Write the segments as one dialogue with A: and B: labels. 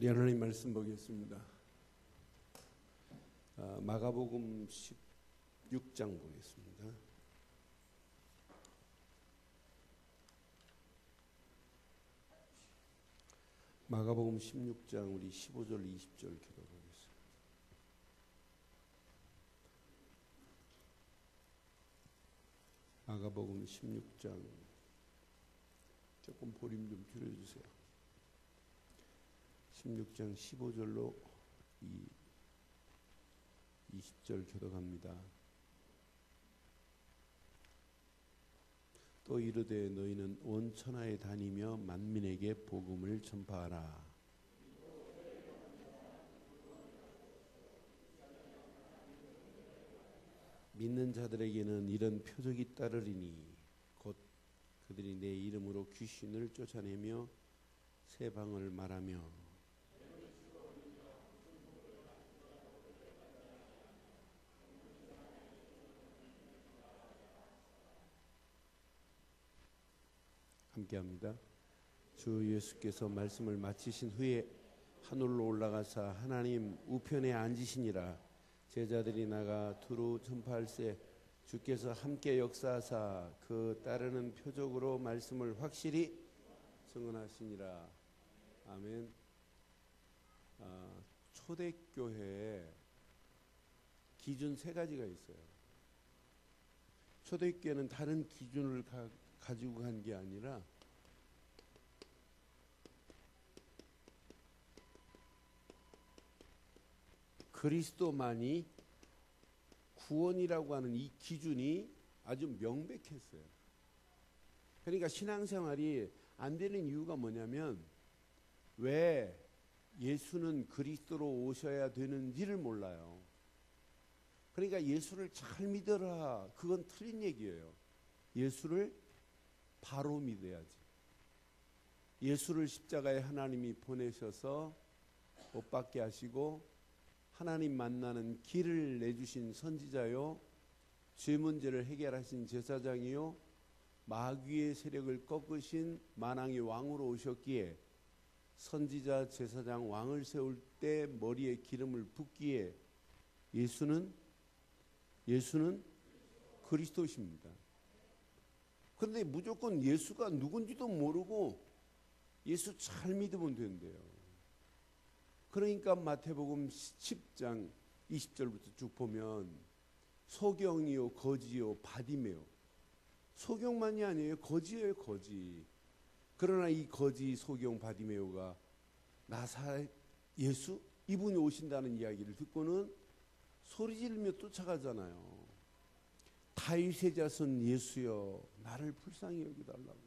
A: 우리 하나님 말씀 보겠습니다. 마가복음 16장 보겠습니다. 마가복음 16장 우리 15절 20절 교독하겠습니다. 마가복음 16장 조금 볼륨 좀 줄여주세요. 16장 15절로 20절 교독합니다. 또 이르되 너희는 온 천하에 다니며 만민에게 복음을 전파하라. 믿는 자들에게는 이런 표적이 따르리니 곧 그들이 내 이름으로 귀신을 쫓아내며 새 방언을 말하며 함께합니다. 주 예수께서 말씀을 마치신 후에 하늘로 올라가사 하나님 우편에 앉으시니라. 제자들이 나가 두루 전파할세 주께서 함께 역사하사 그 따르는 표적으로 말씀을 확실히 증언하시니라. 아멘. 초대교회에 기준 세 가지가 있어요. 초대교회는 다른 기준을 가지고 간 게 아니라 그리스도만이 구원이라고 하는 이 기준이 아주 명백했어요. 그러니까 신앙생활이 안 되는 이유가 뭐냐면 왜 예수는 그리스도로 오셔야 되는지를 몰라요. 그러니까 예수를 잘 믿어라. 그건 틀린 얘기예요. 예수를 바로 믿어야지. 예수를 십자가에 하나님이 보내셔서 못 박게 하시고 하나님 만나는 길을 내주신 선지자요, 죄 문제를 해결하신 제사장이요, 마귀의 세력을 꺾으신 만왕의 왕으로 오셨기에 선지자, 제사장, 왕을 세울 때 머리에 기름을 붓기에 예수는 그리스도십니다. 그런데 무조건 예수가 누군지도 모르고 예수 잘 믿으면 된대요. 그러니까 마태복음 10장 20절부터 쭉 보면 소경이요 거지요 바디메오. 소경만이 아니에요. 거지예요. 거지. 그러나 이 거지 소경 바디메오가 나사렛 예수? 이분이 오신다는 이야기를 듣고는 소리 지르며 쫓아가잖아요. 다윗의 자손 예수여 나를 불쌍히 여기달라고.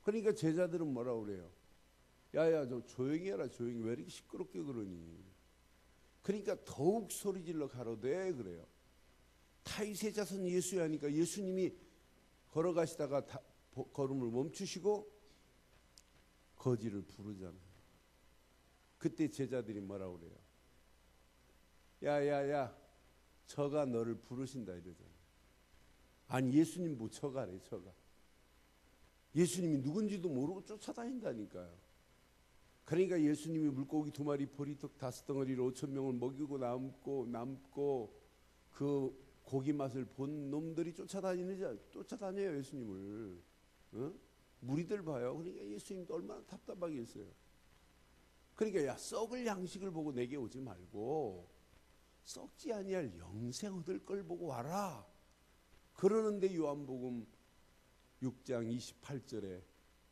A: 그러니까 제자들은 뭐라고 그래요? 야야 좀 조용히 해라. 조용히. 왜 이렇게 시끄럽게 그러니? 그러니까 더욱 소리질러 가로되 그래요. 다윗의 자손 예수야 하니까 예수님이 걸어가시다가 걸음을 멈추시고 거지를 부르잖아요. 그때 제자들이 뭐라고 그래요? 야야야 저가 너를 부르신다 이러잖아요. 아니 예수님 뭐 저가래. 저가 예수님이 누군지도 모르고 쫓아다닌다니까요. 그러니까 예수님이 물고기 2마리 보리떡 5덩어리로 5,000명을 먹이고 남고 그 고기 맛을 본 놈들이 쫓아다녀요 예수님을. 무리들 봐요. 그러니까 예수님도 얼마나 답답하겠어요. 그러니까 야 썩을 양식을 보고 내게 오지 말고 썩지 아니할 영생 얻을 걸 보고 와라. 그러는데 요한복음 6장 28절에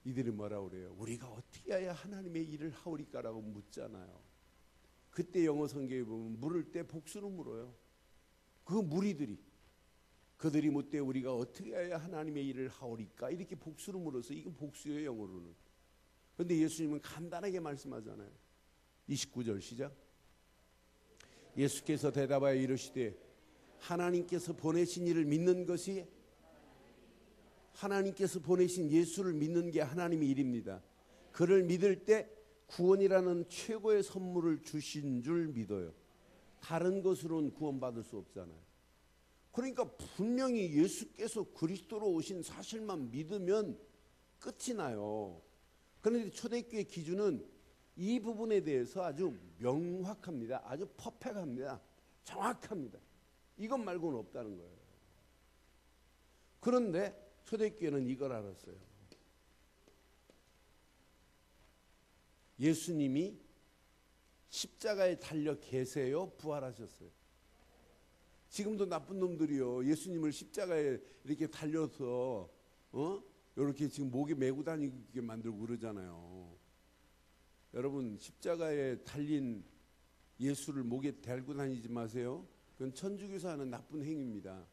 A: 이들이 뭐라고 그래요? 우리가 어떻게 해야 하나님의 일을 하오리까라고 묻잖아요. 그때 영어 성경에 보면 물을 때 복수로 물어요. 그 무리들이 그들이 묻되 우리가 어떻게 해야 하나님의 일을 하오리까 이렇게 복수로 물어서 이건 복수예요 영어로는. 그런데 예수님은 간단하게 말씀하잖아요. 29절 시작. 예수께서 대답하여 이르시되 하나님께서 보내신 이를 믿는 것이 하나님께서 보내신 예수를 믿는 게 하나님의 일입니다. 그를 믿을 때 구원이라는 최고의 선물을 주신 줄 믿어요. 다른 것으로는 구원받을 수 없잖아요. 그러니까 분명히 예수께서 그리스도로 오신 사실만 믿으면 끝이 나요. 그런데 초대교회 기준은 이 부분에 대해서 아주 명확합니다. 아주 퍼펙트합니다. 정확합니다. 이것 말고는 없다는 거예요. 그런데 초대교회는 이걸 알았어요. 예수님이 십자가에 달려 계세요? 부활하셨어요? 지금도 나쁜 놈들이요, 예수님을 십자가에 이렇게 달려서 이렇게 지금 목에 메고 다니게 만들고 그러잖아요. 여러분, 십자가에 달린 예수를 목에 달고 다니지 마세요. 그건 천주교에서 하는 나쁜 행위입니다.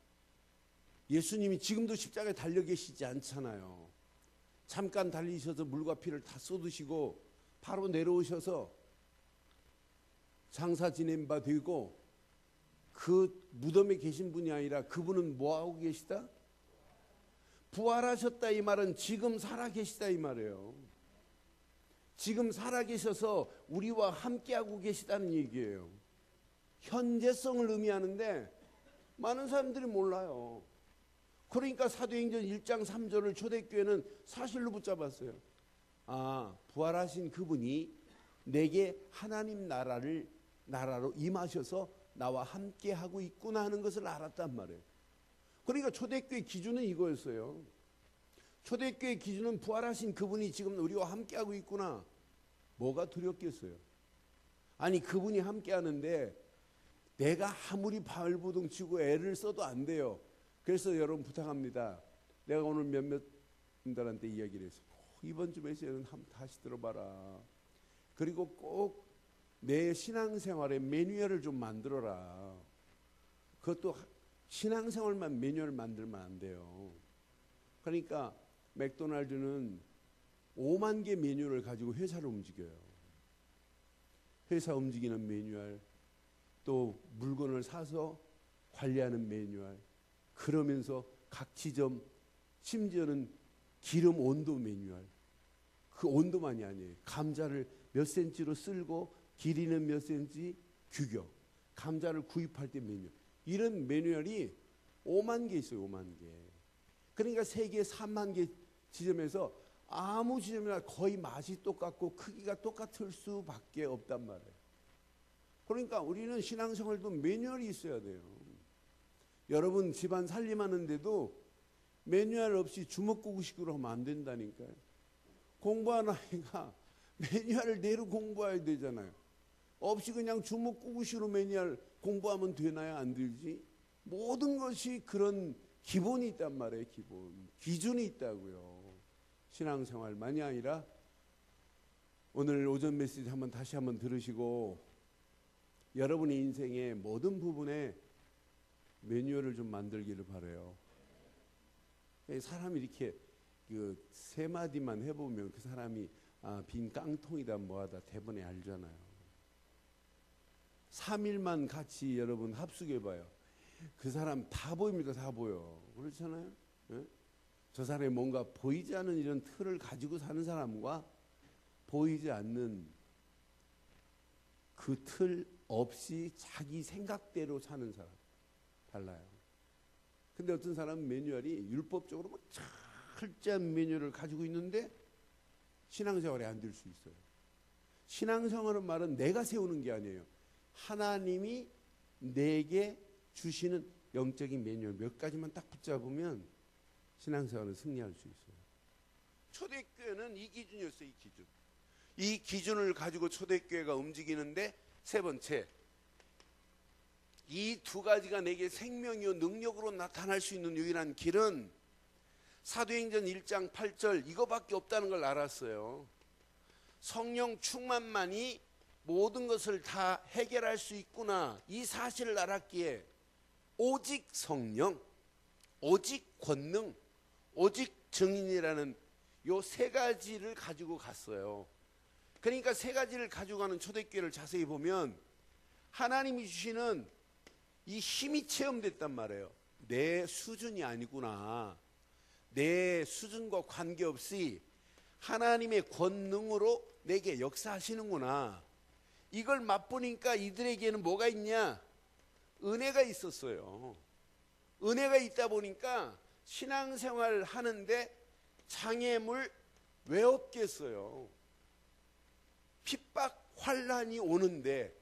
A: 예수님이 지금도 십자가에 달려 계시지 않잖아요. 잠깐 달리셔서 물과 피를 다 쏟으시고 바로 내려오셔서 장사 지낸 바 되고, 그 무덤에 계신 분이 아니라 그분은 뭐하고 계시다? 부활하셨다. 이 말은 지금 살아계시다 이 말이에요. 지금 살아계셔서 우리와 함께하고 계시다는 얘기예요. 현재성을 의미하는데 많은 사람들이 몰라요. 그러니까 사도행전 1장 3절을 초대교회는 사실로 붙잡았어요. 아, 부활하신 그분이 내게 하나님 나라로 임하셔서 나와 함께하고 있구나 하는 것을 알았단 말이에요. 그러니까 초대교회 기준은 이거였어요. 초대교회 기준은 부활하신 그분이 지금 우리와 함께하고 있구나. 뭐가 두렵겠어요? 아니, 그분이 함께하는데 내가 아무리 발버둥 치고 애를 써도 안 돼요. 그래서 여러분 부탁합니다. 내가 오늘 몇몇 분들한테 이야기를 했어요. 이번 주 메시지는 한번 다시 들어봐라. 그리고 꼭 내 신앙생활에 매뉴얼을 좀 만들어라. 그것도 신앙생활만 매뉴얼 만들면 안 돼요. 그러니까 맥도날드는 5만 개 매뉴얼을 가지고 회사를 움직여요. 회사 움직이는 매뉴얼, 또 물건을 사서 관리하는 매뉴얼, 그러면서 각 지점, 심지어는 기름 온도 매뉴얼. 그 온도만이 아니에요. 감자를 몇 센치로 쓸고 길이는 몇 센치 규격, 감자를 구입할 때 매뉴얼, 이런 매뉴얼이 5만 개 있어요. 5만 개. 그러니까 세계 3만 개 지점에서 아무 지점이나 거의 맛이 똑같고 크기가 똑같을 수밖에 없단 말이에요. 그러니까 우리는 신앙생활도 매뉴얼이 있어야 돼요. 여러분 집안 살림하는데도 매뉴얼 없이 주먹구구식으로 하면 안 된다니까요. 공부하는 아이가 매뉴얼대로 공부해야 되잖아요. 없이 그냥 주먹구구식으로 매뉴얼 공부하면 되나요? 안 되지? 모든 것이 그런 기본이 있단 말이에요. 기본, 기준이 있다고요. 신앙생활만이 아니라 오늘 오전 메시지 다시 한번 들으시고 여러분의 인생의 모든 부분에 매뉴얼을 좀 만들기를 바라요. 사람이 이렇게 세 마디만 해보면 그 사람이 빈 깡통이다 뭐하다 대번에 알잖아요. 3일만 같이 여러분 합숙해봐요. 그 사람 다 보입니다. 다 보여. 그렇잖아요. 예? 저 사람이 뭔가 보이지 않는 이런 틀을 가지고 사는 사람과 보이지 않는 그 틀 없이 자기 생각대로 사는 사람 달라요. 근데 어떤 사람은 매뉴얼이 율법적으로 막 철저한 매뉴얼을 가지고 있는데 신앙생활에 안 될 수 있어요. 신앙생활은 말은 내가 세우는 게 아니에요. 하나님이 내게 주시는 영적인 매뉴얼 몇 가지만 딱 붙잡으면 신앙생활은 승리할 수 있어요. 초대교회는 이 기준이었어요. 이 기준. 이 기준을 가지고 초대교회가 움직이는데 세 번째, 이 두 가지가 내게 생명이요 능력으로 나타날 수 있는 유일한 길은 사도행전 1장 8절 이거밖에 없다는 걸 알았어요. 성령 충만만이 모든 것을 다 해결할 수 있구나. 이 사실을 알았기에 오직 성령, 오직 권능, 오직 증인이라는 요 세 가지를 가지고 갔어요. 그러니까 세 가지를 가지고 가는 초대교회를 자세히 보면 하나님이 주시는 이 힘이 체험됐단 말이에요. 내 수준이 아니구나. 내 수준과 관계없이 하나님의 권능으로 내게 역사하시는구나. 이걸 맛보니까 이들에게는 뭐가 있냐? 은혜가 있었어요. 은혜가 있다 보니까 신앙생활 하는데 장애물 왜 없겠어요? 핍박, 환란이 오는데,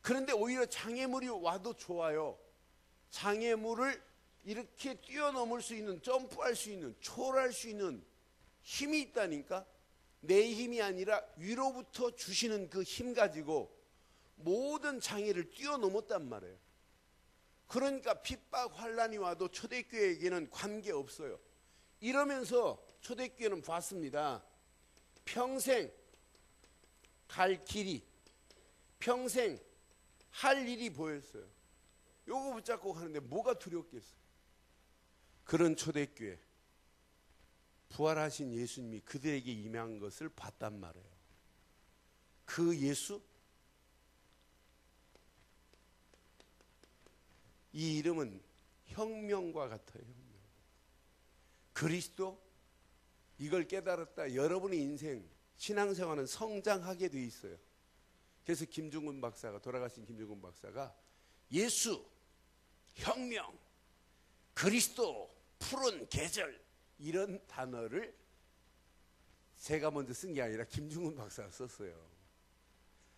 A: 그런데 오히려 장애물이 와도 좋아요. 장애물을 이렇게 뛰어넘을 수 있는, 점프할 수 있는, 초월할 수 있는 힘이 있다니까. 내 힘이 아니라 위로부터 주시는 그 힘 가지고 모든 장애를 뛰어넘었단 말이에요. 그러니까 핍박, 환란이 와도 초대교회에게는 관계없어요. 이러면서 초대교회는 봤습니다. 평생 갈 길이, 평생 할 일이 보였어요. 요거 붙잡고 가는데 뭐가 두렵겠어요. 그런 초대교회, 부활하신 예수님이 그들에게 임한 것을 봤단 말이에요. 그 예수, 이 이름은 혁명과 같아요. 혁명. 그리스도, 이걸 깨달았다 여러분의 인생 신앙생활은 성장하게 돼 있어요. 그래서 김중근 박사가, 돌아가신 김중근 박사가 예수, 혁명, 그리스도, 푸른 계절, 이런 단어를 제가 먼저 쓴 게 아니라 김중근 박사가 썼어요.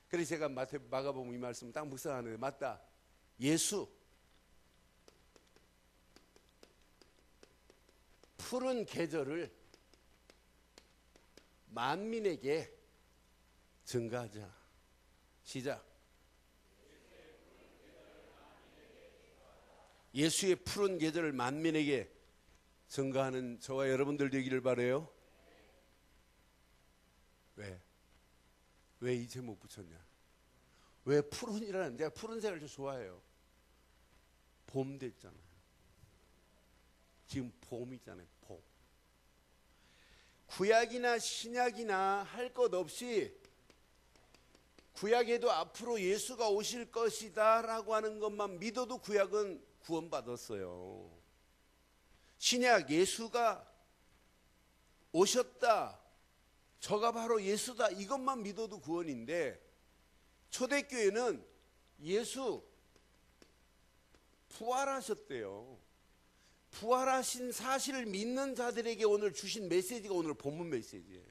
A: 그래서 제가 마가복음 이 말씀 딱 묵상하는데, 맞다, 예수, 푸른 계절을 만민에게 증가하자. 시작. 예수의 푸른 계절을 만민에게 증가하는 저와 여러분들 되기를 바라요. 왜 이 제목 붙였냐? 왜 푸른이라는, 제가 푸른색을 좀 좋아해요. 봄 됐잖아요. 지금 봄이잖아요. 봄. 구약이나 신약이나 할 것 없이 구약에도 앞으로 예수가 오실 것이다 라고 하는 것만 믿어도 구약은 구원받았어요. 신약, 예수가 오셨다, 저가 바로 예수다, 이것만 믿어도 구원인데, 초대교회는 예수 부활하셨대요. 부활하신 사실을 믿는 자들에게 오늘 주신 메시지가 오늘 본문 메시지예요.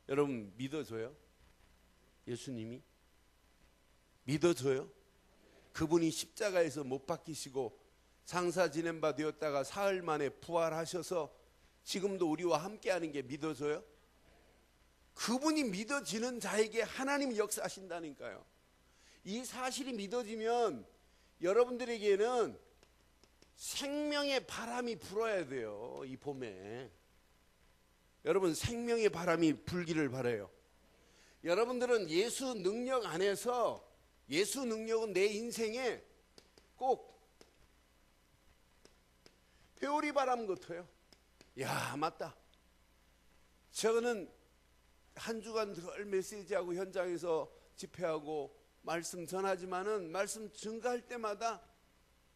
A: 여러분 믿어줘요? 예수님이 믿어줘요? 그분이 십자가에서 못 박히시고 장사 지낸 바 되었다가 사흘 만에 부활하셔서 지금도 우리와 함께하는 게 믿어져요? 그분이 믿어지는 자에게 하나님이 역사하신다니까요. 이 사실이 믿어지면 여러분들에게는 생명의 바람이 불어야 돼요. 이 봄에 여러분 생명의 바람이 불기를 바라요. 여러분들은 예수 능력 안에서, 예수 능력은 내 인생에 꼭 회오리 바람 같아요. 야, 맞다. 저는 한 주간 늘 메시지하고 현장에서 집회하고 말씀 전하지만은 말씀 증가할 때마다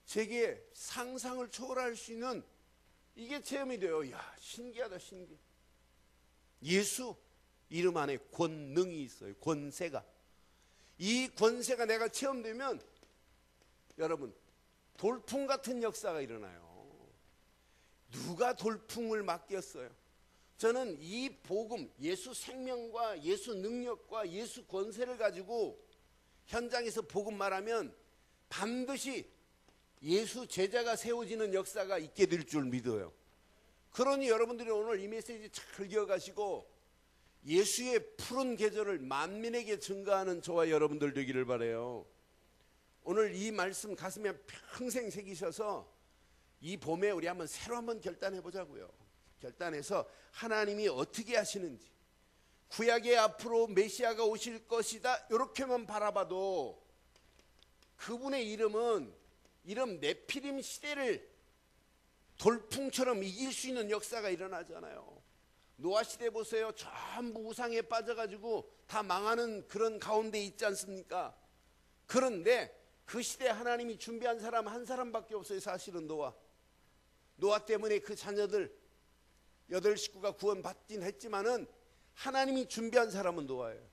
A: 제게 상상을 초월할 수 있는 이게 체험이 돼요. 야, 신기하다, 신기해. 예수 이름 안에 권능이 있어요. 권세가. 이 권세가 내가 체험되면 여러분 돌풍 같은 역사가 일어나요. 누가 돌풍을 맡겼어요? 저는 이 복음, 예수 생명과 예수 능력과 예수 권세를 가지고 현장에서 복음 말하면 반드시 예수 제자가 세워지는 역사가 있게 될 줄 믿어요. 그러니 여러분들이 오늘 이 메시지 잘 기억하시고 예수의 푸른 계절을 만민에게 증가하는 저와 여러분들 되기를 바라요. 오늘 이 말씀 가슴에 평생 새기셔서 이 봄에 우리 한번 새로 한번 결단해 보자고요. 결단해서 하나님이 어떻게 하시는지, 구약의 앞으로 메시아가 오실 것이다 이렇게만 바라봐도 그분의 이름 네피림 시대를 돌풍처럼 이길 수 있는 역사가 일어나잖아요. 노아 시대 보세요. 전부 우상에 빠져가지고 다 망하는 그런 가운데 있지 않습니까? 그런데 그 시대에 하나님이 준비한 사람 한 사람밖에 없어요. 사실은 노아 때문에 그 자녀들 8식구가 구원받긴 했지만은 하나님이 준비한 사람은 노아예요.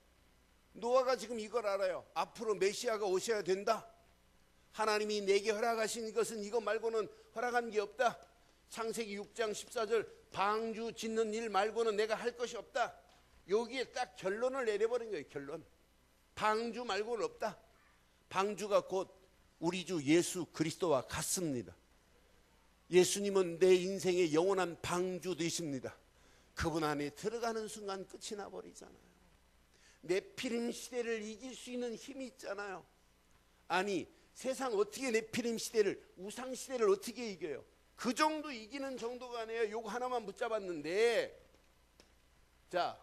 A: 노아가 지금 이걸 알아요. 앞으로 메시아가 오셔야 된다. 하나님이 내게 허락하신 것은 이거 말고는 허락한 게 없다. 창세기 6장 14절 방주 짓는 일 말고는 내가 할 것이 없다. 여기에 딱 결론을 내려버린 거예요. 결론. 방주 말고는 없다. 방주가 곧 우리 주 예수 그리스도와 같습니다. 예수님은 내 인생의 영원한 방주 되십니다. 그분 안에 들어가는 순간 끝이 나버리잖아요. 네피림 시대를 이길 수 있는 힘이 있잖아요. 아니, 세상 어떻게 네피림 시대를, 우상 시대를 어떻게 이겨요? 그 정도 이기는 정도가 아니에요. 요거 하나만 붙잡았는데, 자,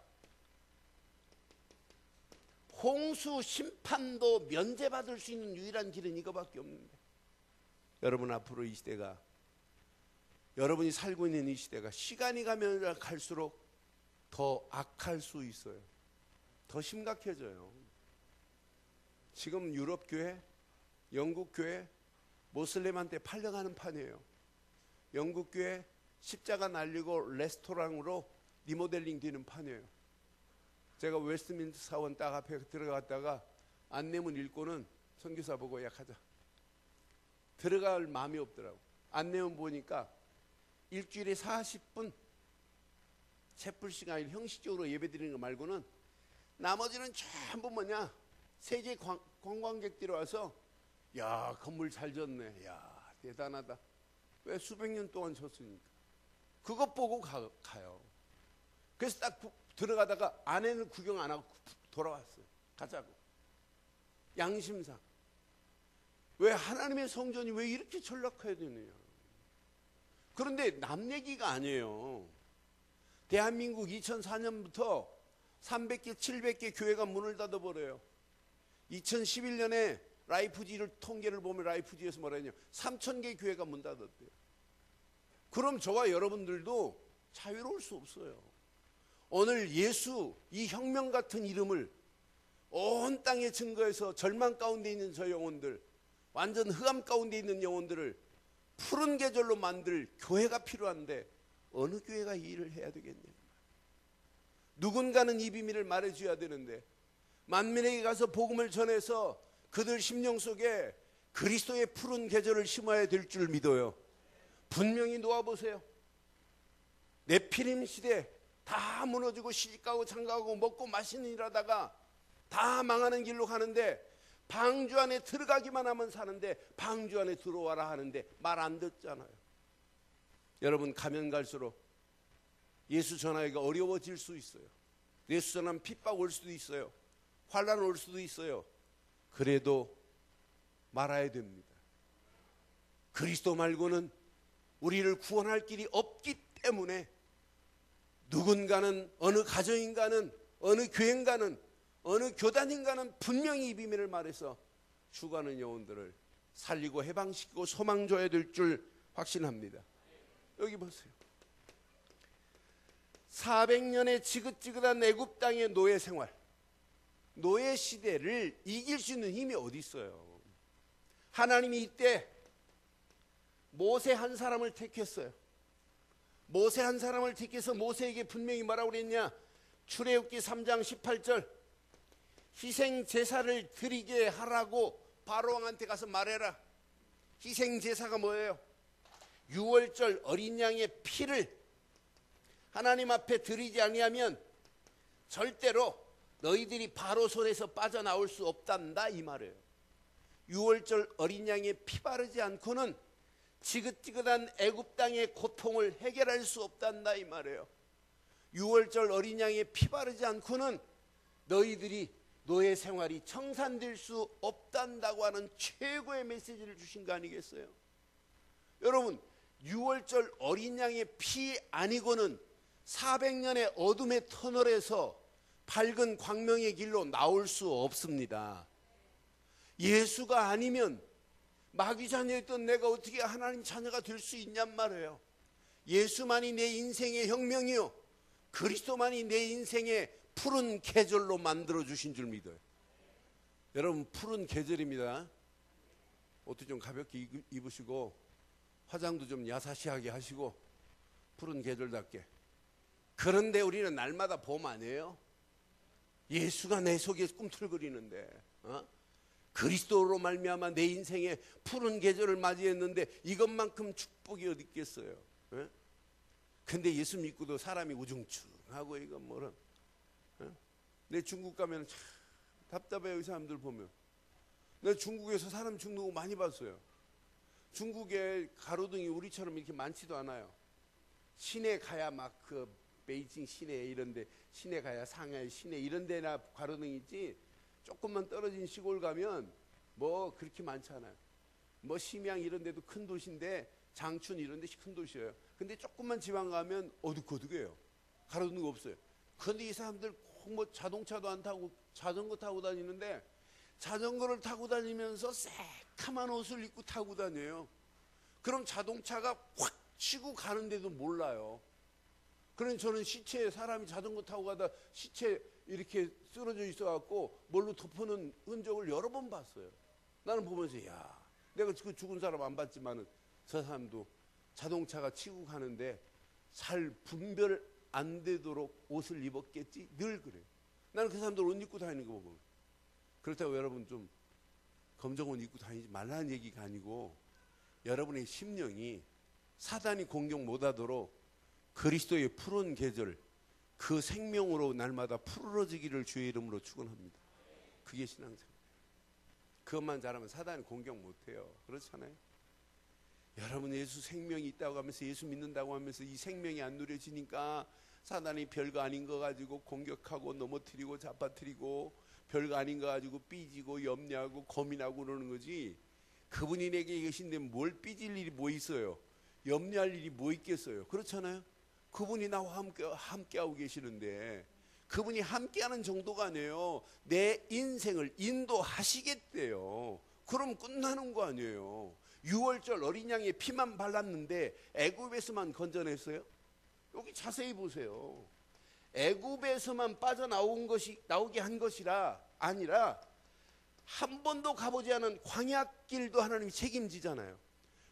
A: 홍수 심판도 면제받을 수 있는 유일한 길은 이거밖에 없는데, 여러분 앞으로 이 시대가, 여러분이 살고 있는 이 시대가 시간이 가면 갈수록 더 악할 수 있어요. 더 심각해져요. 지금 유럽 교회, 영국 교회 모슬렘한테 팔려가는 판이에요. 영국 교회 십자가 날리고 레스토랑으로 리모델링 되는 판이에요. 제가 웨스트민스터 사원 딱 앞에 들어갔다가 안내문 읽고는 선교사 보고 약하자. 들어갈 마음이 없더라고. 안내문 보니까 일주일에 40분 채플 시간을 형식적으로 예배드리는 거 말고는 나머지는 전부 뭐냐, 세계 관광객들이 와서 야, 건물 잘 졌네, 야, 대단하다. 왜? 수백 년 동안 졌으니까. 그것 보고 가요. 그래서 딱 들어가다가 안에는 구경 안 하고 돌아왔어요. 가자고. 양심상. 왜 하나님의 성전이 왜 이렇게 전락해야 되느냐. 그런데 남 얘기가 아니에요. 대한민국 2004년부터 300개, 700개 교회가 문을 닫아버려요. 2011년에 라이프지를 통계를 보면 라이프지에서 뭐라 했냐, 3,000개 교회가 문 닫았대요. 그럼 저와 여러분들도 자유로울 수 없어요. 오늘 예수, 이 혁명 같은 이름을 온 땅에 증거해서 절망 가운데 있는 저 영혼들, 완전 흑암 가운데 있는 영혼들을 푸른 계절로 만들 교회가 필요한데 어느 교회가 이 일을 해야 되겠냐. 누군가는 이 비밀을 말해줘야 되는데 만민에게 가서 복음을 전해서 그들 심령 속에 그리스도의 푸른 계절을 심어야 될 줄 믿어요. 분명히 놓아보세요. 네피림 시대 다 무너지고 시집가고 장가가고 먹고 마시는 일 하다가 다 망하는 길로 가는데 방주 안에 들어가기만 하면 사는데 방주 안에 들어와라 하는데 말 안 듣잖아요. 여러분, 가면 갈수록 예수 전하기가 어려워질 수 있어요. 예수 전하면 핍박 올 수도 있어요. 환난 올 수도 있어요. 그래도 말아야 됩니다. 그리스도 말고는 우리를 구원할 길이 없기 때문에 누군가는, 어느 가정인가는, 어느 교회인가는, 어느 교단인가는 분명히 이 비밀을 말해서 죽어가는 영혼들을 살리고 해방시키고 소망 줘야 될 줄 확신합니다. 여기 보세요. 400년의 지긋지긋한 애굽 땅의 노예 생활, 노예 시대를 이길 수 있는 힘이 어디 있어요? 하나님이 이때 모세 한 사람을 택했어요. 모세 한 사람을 택해서 모세에게 분명히 뭐라고 그랬냐? 출애굽기 3장 18절, 희생 제사를 드리게 하라고 바로왕한테 가서 말해라. 희생 제사가 뭐예요? 유월절 어린 양의 피를 하나님 앞에 드리지 아니하면 절대로 너희들이 바로 손에서 빠져나올 수 없단다, 이 말이에요. 유월절 어린 양의 피 바르지 않고는 지긋지긋한 애굽 땅의 고통을 해결할 수 없단다, 이 말이에요. 유월절 어린 양의 피 바르지 않고는 너희들이 노예 생활이 청산될 수 없단다고 하는 최고의 메시지를 주신 거 아니겠어요? 여러분, 유월절 어린 양의 피 아니고는 400년의 어둠의 터널에서 밝은 광명의 길로 나올 수 없습니다. 예수가 아니면 마귀 자녀였던 내가 어떻게 하나님 자녀가 될 수 있냔 말이에요. 예수만이 내 인생의 혁명이요, 그리스도만이 내 인생의 푸른 계절로 만들어 주신 줄 믿어요. 여러분, 푸른 계절입니다. 옷도 좀 가볍게 입으시고 화장도 좀 야사시하게 하시고 푸른 계절답게. 그런데 우리는 날마다 봄 아니에요? 예수가 내 속에 꿈틀거리는데, 그리스도로 말미암아 내 인생에 푸른 계절을 맞이했는데 이것만큼 축복이 어디 있겠어요? 근데 예수 믿고도 사람이 우중충하고 이건 뭐는, 내 중국 가면 참 답답해요. 이 사람들 보면. 내가 중국에서 사람 죽는 거 많이 봤어요. 중국의 가로등이 우리처럼 이렇게 많지도 않아요. 시내 가야 막 그 베이징 시내 이런데, 시내 가야 상하이 시내 이런 데나 가로등이 있지, 조금만 떨어진 시골 가면 뭐 그렇게 많지 않아요. 뭐 심양 이런 데도 큰 도시인데, 장춘 이런 데 큰 도시예요. 근데 조금만 지방 가면 어둑어둑해요. 가로등 없어요. 그런데 이 사람들 뭐 자동차도 안 타고 자전거 타고 다니는데, 자전거를 타고 다니면서 새카만 옷을 입고 타고 다녀요. 그럼 자동차가 확 치고 가는데도 몰라요. 그러니 저는 시체에 사람이 자전거 타고 가다 시체 이렇게 쓰러져 있어갖고 뭘로 덮어놓은 흔적을 여러 번 봤어요. 나는 보면서 야, 내가 그 죽은 사람 안 봤지만은 저 사람도 자동차가 치고 가는데 잘 분별 안 되도록 옷을 입었겠지? 늘 그래요. 나는 그 사람들 옷 입고 다니는 거 보고, 그렇다고 여러분 좀 검정 옷 입고 다니지 말라는 얘기가 아니고, 여러분의 심령이 사단이 공격 못하도록 그리스도의 푸른 계절, 그 생명으로 날마다 푸르러지기를 주의 이름으로 축원합니다. 그게 신앙생활. 그것만 잘하면 사단이 공격 못해요. 그렇잖아요. 여러분 예수 생명이 있다고 하면서, 예수 믿는다고 하면서 이 생명이 안 누려지니까 사단이 별거 아닌 거 가지고 공격하고 넘어뜨리고 잡아뜨리고, 별거 아닌 거 가지고 삐지고 염려하고 고민하고 그러는 거지. 그분이 내게 계신데 뭘 삐질 일이 뭐 있어요? 염려할 일이 뭐 있겠어요? 그렇잖아요. 그분이 나와 함께하고 계시는데, 그분이 함께하는 정도가 아니에요. 내 인생을 인도하시겠대요. 그럼 끝나는 거 아니에요. 6월절 어린 양의 피만 발랐는데 애굽에서만 건져냈어요? 여기 자세히 보세요. 애굽에서만 빠져나온 것이, 나오게 한 것이라 아니라 한 번도 가보지 않은 광야길도 하나님이 책임지잖아요.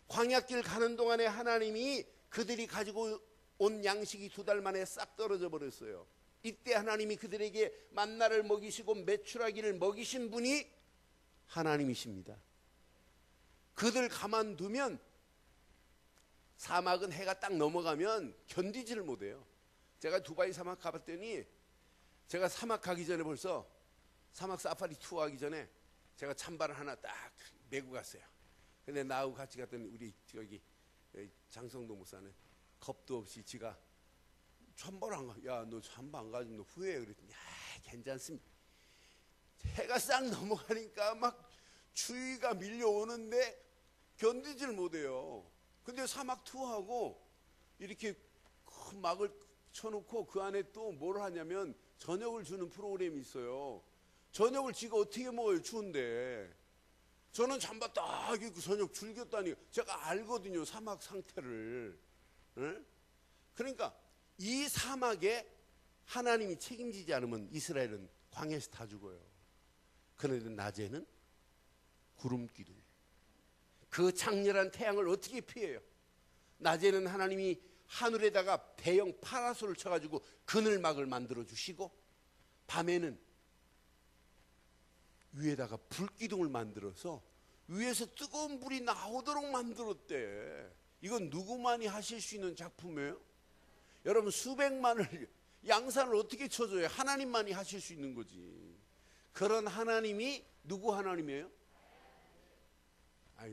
A: 광야길 가는 동안에 하나님이 그들이 가지고 온 양식이 2달 만에 싹 떨어져 버렸어요. 이때 하나님이 그들에게 만나를 먹이시고 메추라기를 먹이신 분이 하나님이십니다. 그들 가만두면 사막은 해가 딱 넘어가면 견디지를 못해요. 제가 두바이 사막 가봤더니, 제가 사막 가기 전에 벌써 사막 사파리 투어 하기 전에 제가 찬바를 하나 딱 메고 갔어요. 근데 나하고 같이 갔던 우리 저기 장성도 목사는 겁도 없이 지가 찬바를 안 가. 야, 너 찬바 안 가지면 너 후회해. 그랬더니, 야, 괜찮습니다. 해가 싹 넘어가니까 막 추위가 밀려오는데 견디질 못해요. 근데 사막 투어하고 이렇게 큰 막을 쳐놓고 그 안에 또 뭘 하냐면 저녁을 주는 프로그램이 있어요. 저녁을 지가 어떻게 먹어요, 추운데. 저는 잠바 딱 입고 저녁 즐겼다니. 제가 알거든요, 사막 상태를. 응? 그러니까 이 사막에 하나님이 책임지지 않으면 이스라엘은 광야에서 다 죽어요. 그런데 낮에는 구름 기둥, 그 장렬한 태양을 어떻게 피해요? 낮에는 하나님이 하늘에다가 대형 파라솔을 쳐가지고 그늘막을 만들어 주시고, 밤에는 위에다가 불기둥을 만들어서 위에서 뜨거운 불이 나오도록 만들었대. 이건 누구만이 하실 수 있는 작품이에요? 여러분, 수백만을, 양산을 어떻게 쳐줘요? 하나님만이 하실 수 있는 거지. 그런 하나님이 누구 하나님이에요?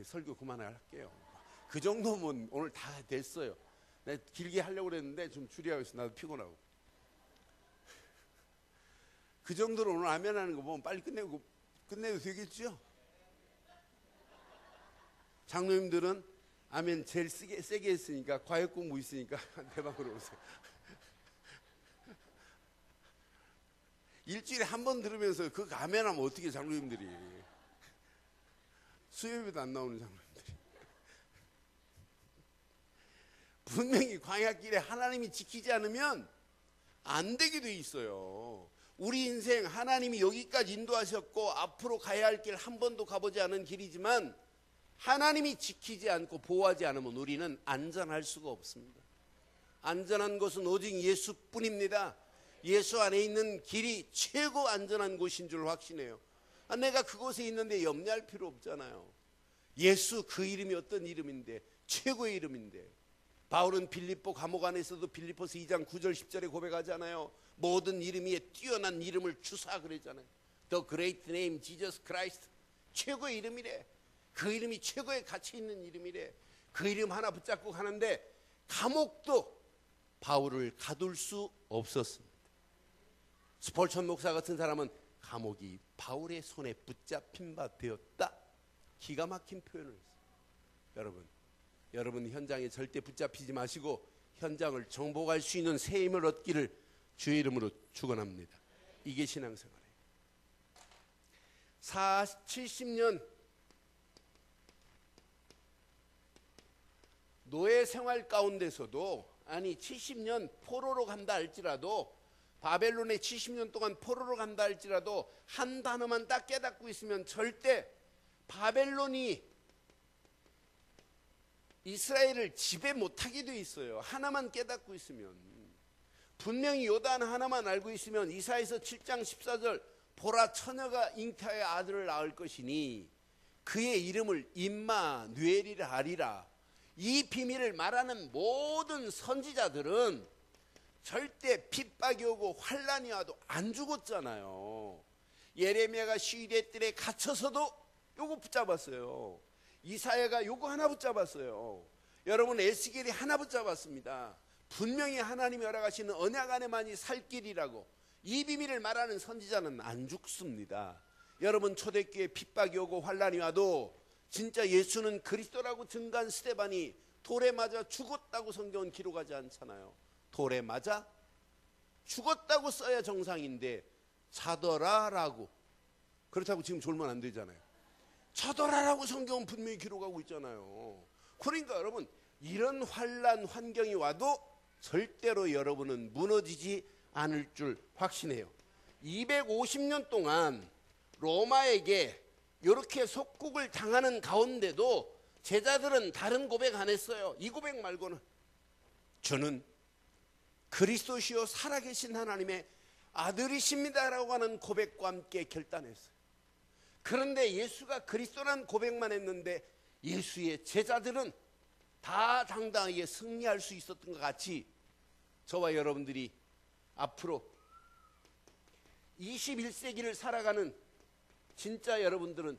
A: 설교 그만할게요. 그 정도면 오늘 다 됐어요. 내가 길게 하려고 그랬는데 좀 줄여야 겠어. 나도 피곤하고. 그 정도로 오늘 아멘 하는 거 보면 빨리 끝내도 되겠죠? 장로님들은 아멘 제일 세게 했으니까, 과외 공부 있으니까 대박으로 오세요. 일주일에 한 번 들으면서 그 아멘 하면 어떻게, 장로님들이. 수요일에도 안 나오는 장로님들이. 분명히 광야길에 하나님이 지키지 않으면 안 되게 돼 있어요. 우리 인생 하나님이 여기까지 인도하셨고 앞으로 가야 할 길 한 번도 가보지 않은 길이지만, 하나님이 지키지 않고 보호하지 않으면 우리는 안전할 수가 없습니다. 안전한 곳은 오직 예수뿐입니다. 예수 안에 있는 길이 최고 안전한 곳인 줄 확신해요. 내가 그곳에 있는데 염려할 필요 없잖아요. 예수, 그 이름이 어떤 이름인데, 최고의 이름인데. 바울은 빌립보 감옥 안에서도 빌립보서 2장 9절 10절에 고백하잖아요. 모든 이름 위에 뛰어난 이름을 주사 그랬잖아요. The great name Jesus Christ. 최고의 이름이래. 그 이름이 최고의 가치 있는 이름이래. 그 이름 하나 붙잡고 가는데 감옥도 바울을 가둘 수 없었습니다. 스폴천 목사 같은 사람은 감옥이 바울의 손에 붙잡힌 바 되었다. 기가 막힌 표현을 했어요. 여러분 현장에 절대 붙잡히지 마시고 현장을 정복할 수 있는 새 힘을 얻기를 주의 이름으로 축원합니다. 이게 신앙생활이에요. 70년 노예 생활 가운데서도 70년 포로로 간다 할지라도 바벨론에 70년 동안 포로로 간다 할지라도 한 단어만 딱 깨닫고 있으면 절대 바벨론이 이스라엘을 지배 못하게 돼 있어요. 하나만 깨닫고 있으면. 분명히 요단 하나만 알고 있으면 이사야서 7장 14절 보라 처녀가 잉태하여 아들을 낳을 것이니 그의 이름을 임마누엘이라 하리라. 이 비밀을 말하는 모든 선지자들은 절대 핍박이 오고 환란이 와도 안 죽었잖아요. 예레미야가 시위대 뜰에 갇혀서도 요거 붙잡았어요. 이사야가 요거 하나 붙잡았어요. 여러분 에스겔이 하나 붙잡았습니다. 분명히 하나님이 허락하시는 언약 안에만이 살 길이라고. 이 비밀을 말하는 선지자는 안 죽습니다. 여러분 초대교회 핍박이 오고 환란이 와도 진짜 예수는 그리스도라고 증거한 스데반이 돌에 맞아 죽었다고 성경은 기록하지 않잖아요. 돌에 맞아 죽었다고 써야 정상인데 자더라라고. 그렇다고 지금 졸면 안 되잖아요. 자더라라고 성경은 분명히 기록하고 있잖아요. 그러니까 여러분 이런 환란 환경이 와도 절대로 여러분은 무너지지 않을 줄 확신해요. 250년 동안 로마에게 이렇게 속국을 당하는 가운데도 제자들은 다른 고백 안 했어요. 이 고백 말고는 저는 그리스도시요 살아계신 하나님의 아들이십니다라고 하는 고백과 함께 결단했어요. 그런데 예수가 그리스도라는 고백만 했는데 예수의 제자들은 다 당당하게 승리할 수 있었던 것 같이 저와 여러분들이 앞으로 21세기를 살아가는 진짜 여러분들은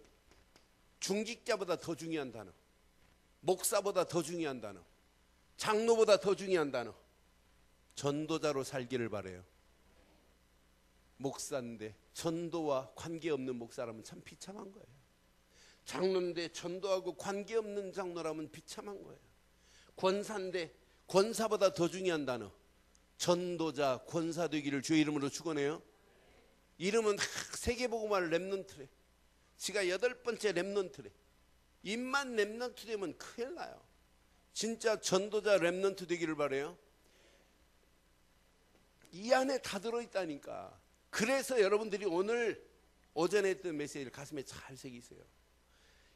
A: 중직자보다 더 중요한 단어, 목사보다 더 중요한 단어, 장로보다 더 중요한 단어, 전도자로 살기를 바라요. 목사인데 전도와 관계없는 목사라면 참 비참한 거예요. 장로인데 전도하고 관계없는 장로라면 비참한 거예요. 권사인데 권사보다 더 중요한 단어, 전도자, 권사 되기를 주의 이름으로 축원해요. 이름은 세계복음화를 렘넌트래. 지가 8번째 렘넌트래. 입만 렘넌트 되면 큰일 나요. 진짜 전도자 렘넌트 되기를 바라요. 이 안에 다 들어있다니까. 그래서 여러분들이 오늘 오전에 했던 메시지를 가슴에 잘 새기세요.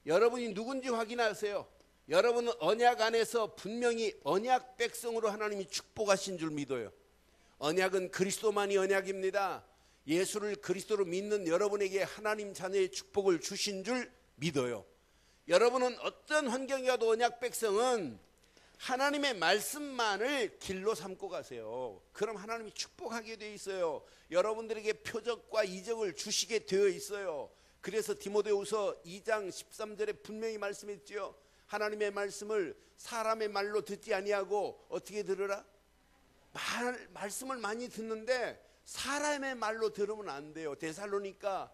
A: 여러분이 누군지 확인하세요. 여러분은 언약 안에서 분명히 언약 백성으로 하나님이 축복하신 줄 믿어요. 언약은 그리스도만이 언약입니다. 예수를 그리스도로 믿는 여러분에게 하나님 자녀의 축복을 주신 줄 믿어요. 여러분은 어떤 환경이 와도 언약 백성은 하나님의 말씀만을 길로 삼고 가세요. 그럼 하나님이 축복하게 되어 있어요. 여러분들에게 표적과 이적을 주시게 되어 있어요. 그래서 디모데후서 2장 13절에 분명히 말씀했죠. 하나님의 말씀을 사람의 말로 듣지 아니하고 어떻게 들으라? 말씀을 많이 듣는데 사람의 말로 들으면 안 돼요. 데살로니가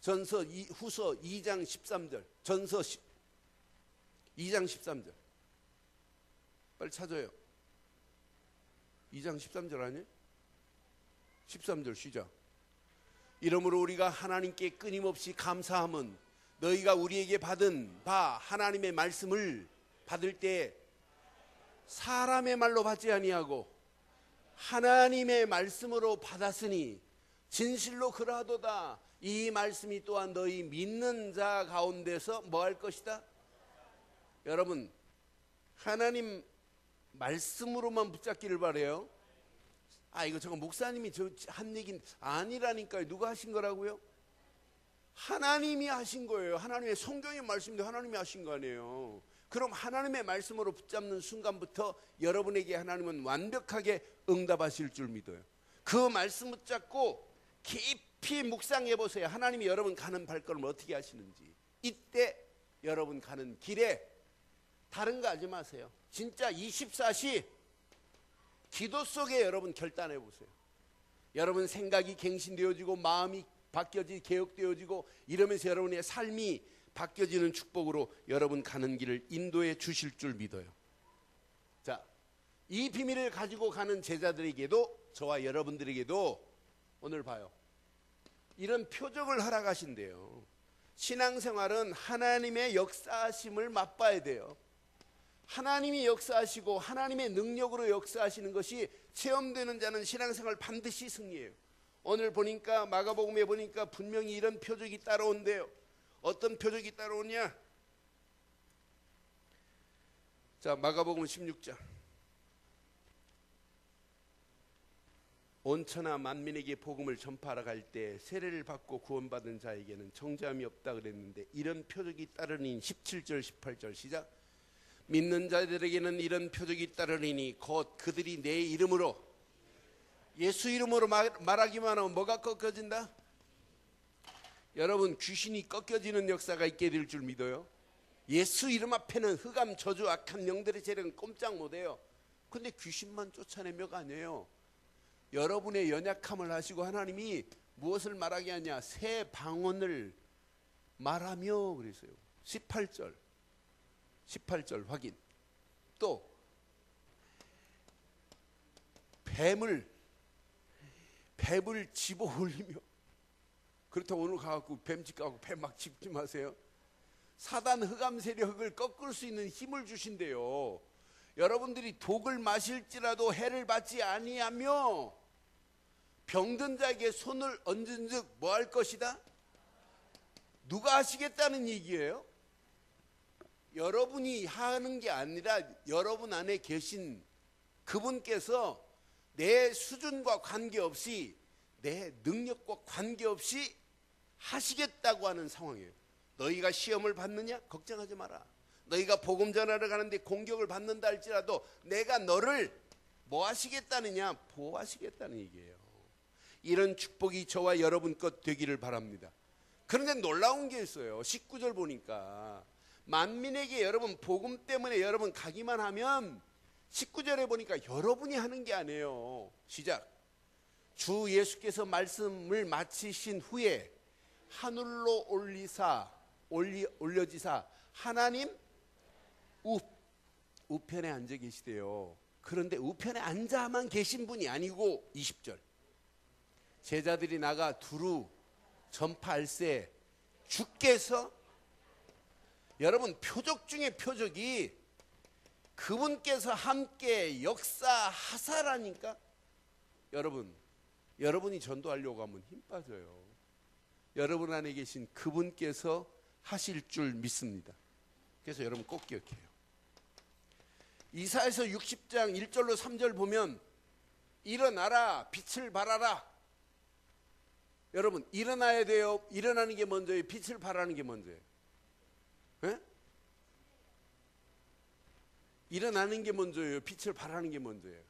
A: 전서 후서 2장 13절, 전서 2장 13절 빨리 찾아요. 2장 13절 아니에요? 13절 시작. 이러므로 우리가 하나님께 끊임없이 감사함은 너희가 우리에게 받은 바 하나님의 말씀을 받을 때 사람의 말로 받지 아니하고 하나님의 말씀으로 받았으니 진실로 그러하도다. 이 말씀이 또한 너희 믿는 자 가운데서 뭐 할 것이다? 여러분 하나님 말씀으로만 붙잡기를 바라요. 이거 저거 목사님이 한 얘기는 아니라니까요. 누가 하신 거라고요? 하나님이 하신 거예요. 하나님의 성경의 말씀인데 하나님이 하신 거 아니에요. 그럼 하나님의 말씀으로 붙잡는 순간부터 여러분에게 하나님은 완벽하게 응답하실 줄 믿어요. 그 말씀 붙잡고 깊이 묵상해 보세요. 하나님이 여러분 가는 발걸음을 어떻게 하시는지. 이때 여러분 가는 길에 다른 거 하지 마세요. 진짜 24시 기도 속에 여러분 결단해 보세요. 여러분 생각이 갱신되어지고 마음이 바뀌어지고 개혁되어지고 이러면서 여러분의 삶이 바뀌어지는 축복으로 여러분 가는 길을 인도해 주실 줄 믿어요. 자, 이 비밀을 가지고 가는 제자들에게도, 저와 여러분들에게도 오늘 봐요. 이런 표적을 허락하신대요. 신앙생활은 하나님의 역사하심을 맛봐야 돼요. 하나님이 역사하시고 하나님의 능력으로 역사하시는 것이 체험되는 자는 신앙생활 반드시 승리해요. 오늘 보니까 마가복음에 보니까 분명히 이런 표적이 따라온대요. 어떤 표적이 따라오냐? 자, 마가복음 16장. 온 천하 만민에게 복음을 전파하러 갈 때 세례를 받고 구원받은 자에게는 정죄함이 없다 그랬는데 이런 표적이 따르니 17절 18절 시작. 믿는 자들에게는 이런 표적이 따르리니 곧 그들이 내 이름으로, 예수 이름으로 말하기만 하면 뭐가 꺾여진다? 여러분, 귀신이 꺾여지는 역사가 있게 될 줄 믿어요. 예수 이름 앞에는 흑암 저주 악한 영들의 세력은 꼼짝 못해요. 근데 귀신만 쫓아내며가 아니에요. 여러분의 연약함을 하시고 하나님이 무엇을 말하게 하냐? 새 방언을 말하며 그랬어요. 18절 확인. 또 뱀을 집어 올리며. 그렇다고 오늘 가갖고 뱀집 가고 뱀 막 집지 마세요. 사단 흑암 세력을 꺾을 수 있는 힘을 주신대요. 여러분들이 독을 마실지라도 해를 받지 아니하며 병든 자에게 손을 얹은 즉 뭐 할 것이다? 누가 하시겠다는 얘기예요? 여러분이 하는 게 아니라 여러분 안에 계신 그분께서 내 수준과 관계없이, 내 능력과 관계없이 하시겠다고 하는 상황이에요. 너희가 시험을 받느냐? 걱정하지 마라. 너희가 복음 전하러 가는데 공격을 받는다 할지라도 내가 너를 뭐 하시겠다느냐? 보호하시겠다는 얘기예요. 이런 축복이 저와 여러분 것 되기를 바랍니다. 그런데 놀라운 게 있어요. 19절 보니까 만민에게 여러분 복음 때문에 여러분 가기만 하면, 19절에 보니까 여러분이 하는 게 아니에요. 시작. 주 예수께서 말씀을 마치신 후에 하늘로 올려지사 하나님 우편에 앉아 계시대요. 그런데 우편에 앉아만 계신 분이 아니고 20절 제자들이 나가 두루 전파할세 주께서, 여러분 표적 중에 표적이 그분께서 함께 역사하사라니까. 여러분이 전도하려고 하면 힘 빠져요. 여러분 안에 계신 그분께서 하실 줄 믿습니다. 그래서 여러분 꼭 기억해요. 이사야서 60장 1절로 3절 보면 일어나라 빛을 발하라. 여러분 일어나야 돼요. 일어나는 게 먼저예요. 빛을 발하는 게 먼저예요. 네? 일어나는 게 먼저예요. 빛을 발하는 게 먼저예요.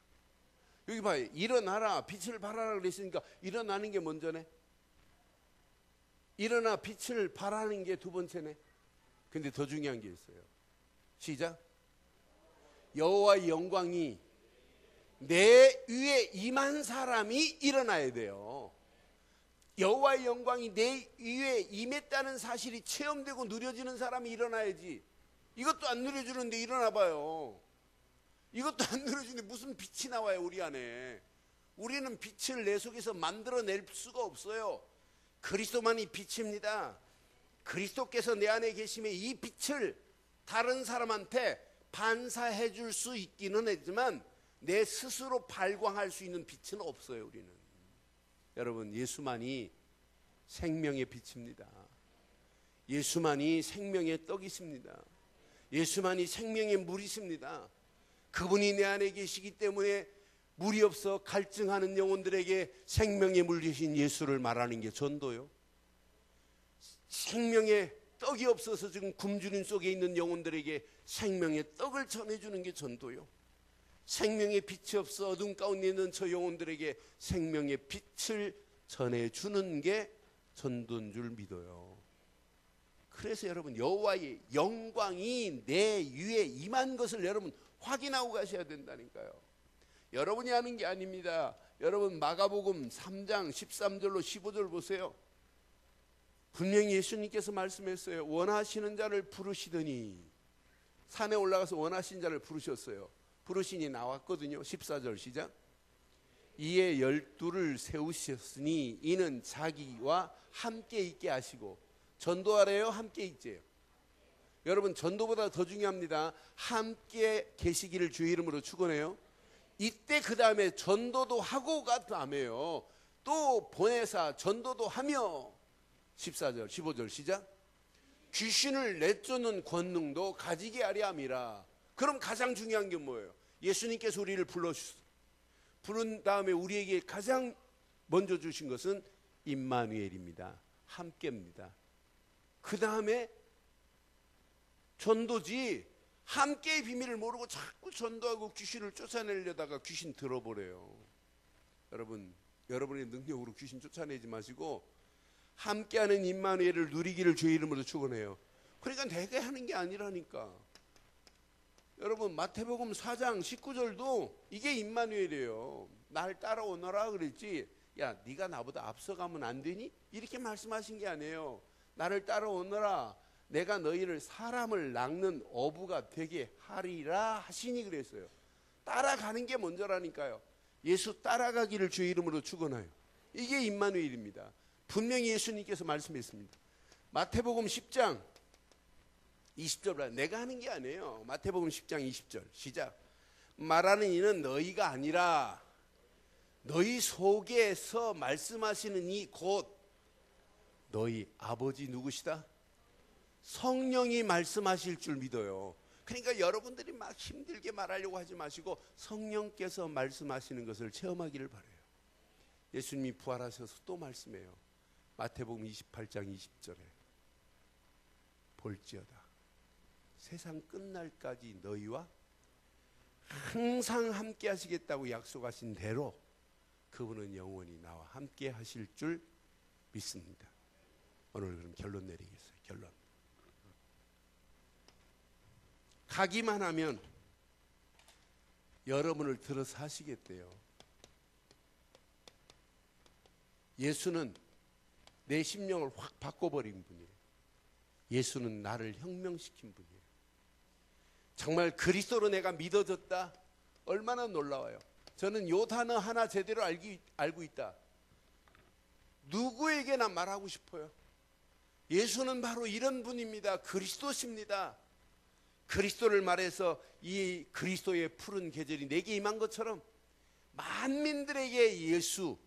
A: 여기 봐요. 일어나라 빛을 발하라 그랬으니까 일어나는 게 먼저네. 일어나 빛을 발하는 게 두 번째네. 근데 더 중요한 게 있어요. 시작. 여호와의 영광이 내 위에 임한 사람이 일어나야 돼요. 여호와의 영광이 내 위에 임했다는 사실이 체험되고 누려지는 사람이 일어나야지. 이것도 안 누려주는데 일어나 봐요. 이것도 안 누려주는데 무슨 빛이 나와요 우리 안에. 우리는 빛을 내 속에서 만들어낼 수가 없어요. 그리스도만이 빛입니다. 그리스도께서 내 안에 계심에 이 빛을 다른 사람한테 반사해 줄 수 있기는 하지만 내 스스로 발광할 수 있는 빛은 없어요. 우리는. 여러분 예수만이 생명의 빛입니다. 예수만이 생명의 떡이십니다. 예수만이 생명의 물이십니다. 그분이 내 안에 계시기 때문에 물이 없어 갈증하는 영혼들에게 생명의 물 되신 예수를 말하는 게 전도요. 생명의 떡이 없어서 지금 굶주림 속에 있는 영혼들에게 생명의 떡을 전해주는 게 전도요. 생명의 빛이 없어 어둠 가운데 있는 저 영혼들에게 생명의 빛을 전해주는 게 전도인 줄 믿어요. 그래서 여러분, 여호와의 영광이 내 위에 임한 것을 여러분 확인하고 가셔야 된다니까요. 여러분이 하는 게 아닙니다. 여러분, 마가복음 3장 13절로 15절 보세요. 분명히 예수님께서 말씀했어요. 원하시는 자를 부르시더니, 산에 올라가서 원하신 자를 부르셨어요. 부르시니 나왔거든요. 14절 시작. 이에 12를 세우셨으니 이는 자기와 함께 있게 하시고, 전도하래요, 함께 있재요? 여러분, 전도보다 더 중요합니다. 함께 계시기를 주의 이름으로 축원해요. 이때 그 다음에 전도도 하고가 다음에요. 또 보내사 전도도 하며, 14절 15절 시작. 귀신을 내쫓는 권능도 가지게 하려 함이라. 그럼 가장 중요한 게 뭐예요? 예수님께서 우리를 불러주셨어요. 부른 다음에 우리에게 가장 먼저 주신 것은 임마누엘입니다. 함께입니다. 그 다음에 전도지. 함께의 비밀을 모르고 자꾸 전도하고 귀신을 쫓아내려다가 귀신 들어버려요. 여러분, 여러분의 능력으로 귀신 쫓아내지 마시고 함께하는 임마누엘을 누리기를 주의 이름으로 축원해요. 그러니까 내가 하는 게 아니라니까. 여러분, 마태복음 4장 19절도 이게 임마누엘이에요. 날 따라오너라 그랬지, 야 네가 나보다 앞서가면 안 되니? 이렇게 말씀하신 게 아니에요. 나를 따라오너라, 내가 너희를 사람을 낚는 어부가 되게 하리라 하시니 그랬어요. 따라가는 게 먼저라니까요. 예수 따라가기를 주의 이름으로 축원해요. 이게 임마누엘입니다. 분명히 예수님께서 말씀했습니다. 마태복음 10장 20절, 내가 하는 게 아니에요. 마태복음 10장 20절 시작. 말하는 이는 너희가 아니라 너희 속에서 말씀하시는 이 곧 너희 아버지 누구시다? 성령이 말씀하실 줄 믿어요. 그러니까 여러분들이 막 힘들게 말하려고 하지 마시고 성령께서 말씀하시는 것을 체험하기를 바라요. 예수님이 부활하셔서 또 말씀해요. 마태복음 28장 20절에 볼지어다 세상 끝날까지 너희와 항상 함께 하시겠다고 약속하신 대로 그분은 영원히 나와 함께 하실 줄 믿습니다. 오늘 그럼 결론 내리겠어요. 결론. 가기만 하면 여러분을 들어서 하시겠대요. 예수는 내 심령을 확 바꿔버린 분이에요. 예수는 나를 혁명시킨 분이에요. 정말 그리스도로 내가 믿어졌다? 얼마나 놀라워요. 저는 요 단어 하나 제대로 알고 있다. 누구에게나 말하고 싶어요. 예수는 바로 이런 분입니다. 그리스도십니다. 그리스도를 말해서 이 그리스도의 푸른 계절이 내게 임한 것처럼 만민들에게 예수,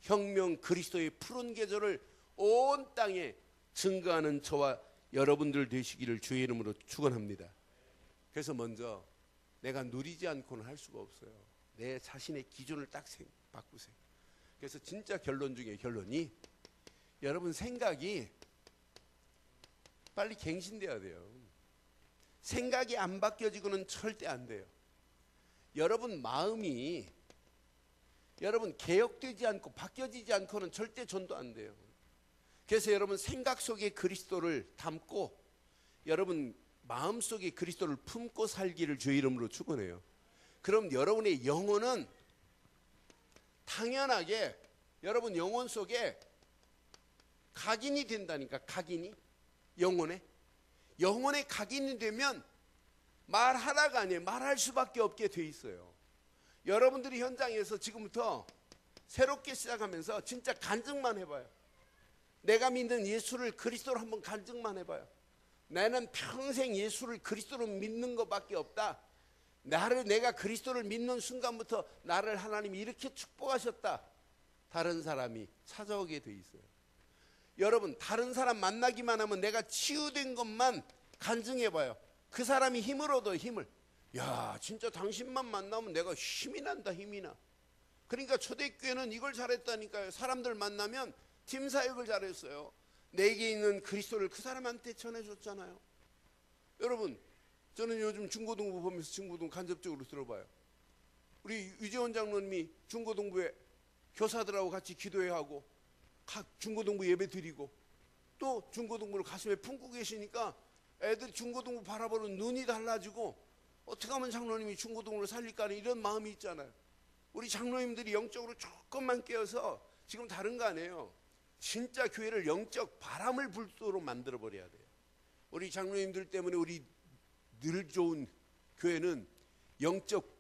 A: 혁명, 그리스도의 푸른 계절을 온 땅에 증거하는 저와 여러분들 되시기를 주의 이름으로 축원합니다. 그래서 먼저 내가 누리지 않고는 할 수가 없어요. 내 자신의 기준을 딱 바꾸세요. 그래서 진짜 결론 중에 결론이, 여러분 생각이 빨리 갱신돼야 돼요. 생각이 안 바뀌어지고는 절대 안 돼요. 여러분 마음이 여러분 개혁되지 않고 바뀌어지지 않고는 절대 전도 안 돼요. 그래서 여러분 생각 속에 그리스도를 담고 여러분 마음속에 그리스도를 품고 살기를 주의 이름으로 축원해요. 그럼 여러분의 영혼은 당연하게 여러분 영혼 속에 각인이 된다니까. 각인이 영혼의 각인이 되면 말하라가 아니에요. 말할 수밖에 없게 돼 있어요. 여러분들이 현장에서 지금부터 새롭게 시작하면서 진짜 간증만 해봐요. 내가 믿는 예수를 그리스도로 한번 간증만 해봐요. 나는 평생 예수를 그리스도로 믿는 것밖에 없다. 내가 그리스도를 믿는 순간부터 나를 하나님이 이렇게 축복하셨다. 다른 사람이 찾아오게 돼 있어요. 여러분 다른 사람 만나기만 하면 내가 치유된 것만 간증해봐요. 그 사람이 힘을 얻어. 힘을. 야 진짜 당신만 만나면 내가 힘이 난다. 힘이 나. 그러니까 초대교회는 이걸 잘했다니까요. 사람들 만나면 팀 사역을 잘했어요. 내게 있는 그리스도를 그 사람한테 전해줬잖아요. 여러분 저는 요즘 중고등부 보면서 중고등 간접적으로 들어봐요. 우리 유재원 장로님이 중고등부에 교사들하고 같이 기도회 하고 각 중고등부 예배 드리고 또 중고등부를 가슴에 품고 계시니까 애들 중고등부 바라보는 눈이 달라지고 어떻게 하면 장로님이 중고등부를 살릴까 하는 이런 마음이 있잖아요. 우리 장로님들이 영적으로 조금만 깨어서 지금 다른 거 아니에요. 진짜 교회를 영적 바람을 불도록 만들어 버려야 돼요. 우리 장로님들 때문에 우리 늘 좋은 교회는 영적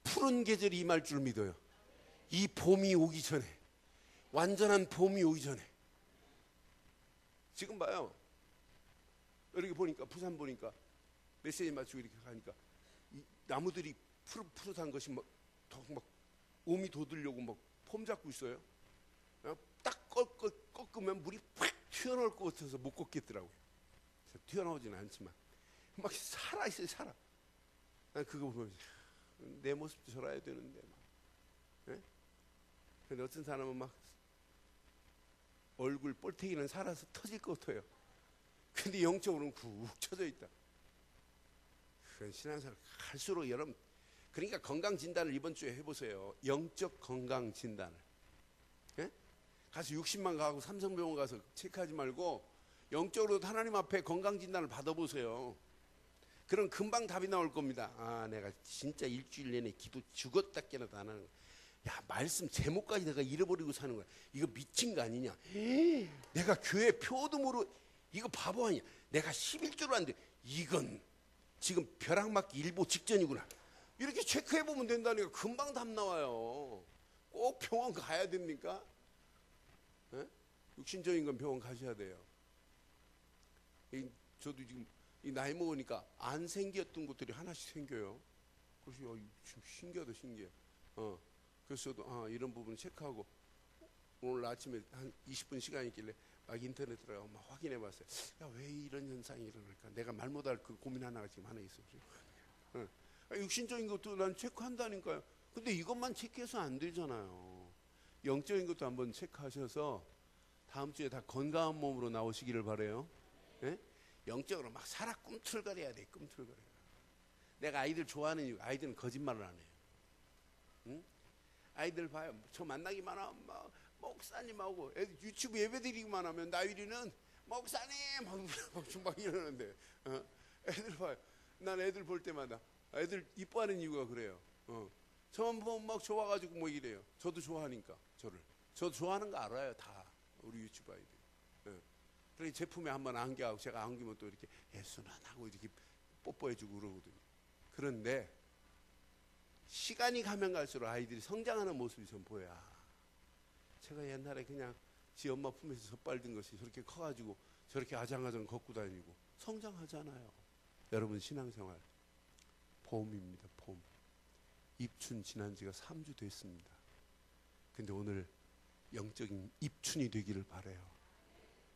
A: 푸른 계절이 임할 줄 믿어요. 이 봄이 오기 전에, 완전한 봄이 오기 전에. 지금 봐요. 이렇게 보니까 부산 보니까 메시지 마치고 이렇게 가니까 이 나무들이 푸릇푸릇한 것이 막 오미 돋으려고 막 폼 잡고 있어요. 딱 꺾으면 물이 팍 튀어나올 것 같아서 못 꺾겠더라고요. 튀어나오지는 않지만 막 살아있어요. 살아. 난 그거 보면 내 모습도 저라야 되는데 막. 네? 근데 어떤 사람은 막 얼굴 볼테기는 살아서 터질 것 같아요. 근데 영적으로는 쿡 쳐져 있다. 그건 신앙생활 갈수록 여러분, 그러니까 건강진단을 이번 주에 해보세요. 영적 건강진단을. 예? 가서 60만 가고 삼성병원 가서 체크하지 말고 영적으로 하나님 앞에 건강진단을 받아보세요. 그럼 금방 답이 나올 겁니다. 아, 내가 진짜 일주일 내내 기도 죽었다 깨어나도 안 하는 거야. 야, 말씀 제목까지 내가 잃어버리고 사는 거야. 이거 미친 거 아니냐. 내가 교회 표도 모르고 이거 바보 아니야. 내가 11조로 안 돼. 이건 지금 벼락맞기 일보 직전이구나. 이렇게 체크해보면 된다니까. 금방 답 나와요. 꼭 병원 가야 됩니까? 예? 육신적인 건 병원 가셔야 돼요. 저도 지금 이 나이 먹으니까 안 생겼던 것들이 하나씩 생겨요. 그래서 좀 신기하다 신기해. 그래서 저도 이런 부분 체크하고 오늘 아침에 한 20분 시간이 있길래 막 인터넷 들어가고 막 확인해봤어요. 야, 왜 이런 현상이 일어날까? 내가 말 못할 그 고민 하나가 지금 하나 있어. 육신적인 것도 난 체크한다니까요. 근데 이것만 체크해서 안 되잖아요. 영적인 것도 한번 체크하셔서 다음 주에 다 건강한 몸으로 나오시기를 바라요. 예? 영적으로 막 살아 꿈틀거려야 돼. 꿈틀거려. 내가 아이들 좋아하는 이유, 아이들은 거짓말을 안 해요. 응? 아이들 봐요. 저 만나기만 하면 막 목사님하고 애들 유튜브 예배드리기만 하면 나유리는 목사님 막 이러는데 애들 봐요. 난 애들 볼 때마다 애들 이뻐하는 이유가 그래요. 저만 보면 막 좋아가지고 뭐 이래요. 저도 좋아하니까 저를. 저 좋아하는 거 알아요. 다 우리 유튜브 아이들. 그러니 제품에 한번 안겨하고 제가 안기면 또 이렇게 예순하고 이렇게 뽀뽀해주고 그러거든요. 그런데 시간이 가면 갈수록 아이들이 성장하는 모습이 좀 보여. 제가 옛날에 그냥 지 엄마 품에서 젖발든 것이 저렇게 커가지고 저렇게 아장아장 걷고 다니고 성장하잖아요. 여러분 신앙생활 봄입니다. 봄. 입춘 지난 지가 3주 됐습니다. 근데 오늘 영적인 입춘이 되기를 바라요.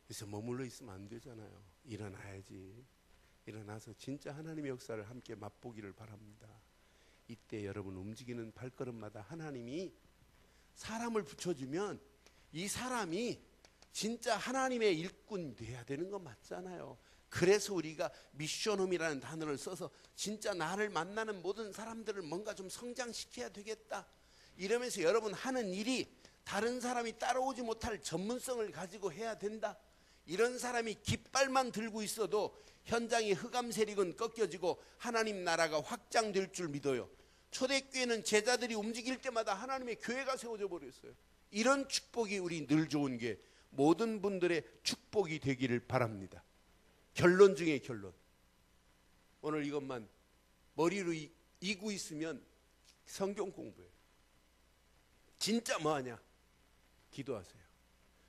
A: 그래서 머물러 있으면 안 되잖아요. 일어나야지. 일어나서 진짜 하나님의 역사를 함께 맛보기를 바랍니다. 이때 여러분 움직이는 발걸음마다 하나님이 사람을 붙여주면 이 사람이 진짜 하나님의 일꾼 돼야 되는 거 맞잖아요. 그래서 우리가 미션홈이라는 단어를 써서 진짜 나를 만나는 모든 사람들을 뭔가 좀 성장시켜야 되겠다. 이러면서 여러분 하는 일이 다른 사람이 따라오지 못할 전문성을 가지고 해야 된다. 이런 사람이 깃발만 들고 있어도 현장의 흑암 세력은 꺾여지고 하나님 나라가 확장될 줄 믿어요. 초대교회는 제자들이 움직일 때마다 하나님의 교회가 세워져 버렸어요. 이런 축복이 우리 늘 좋은 게 모든 분들의 축복이 되기를 바랍니다. 결론 중에 결론. 오늘 이것만 머리로 이고 있으면 성경 공부예요. 진짜 뭐하냐? 기도하세요.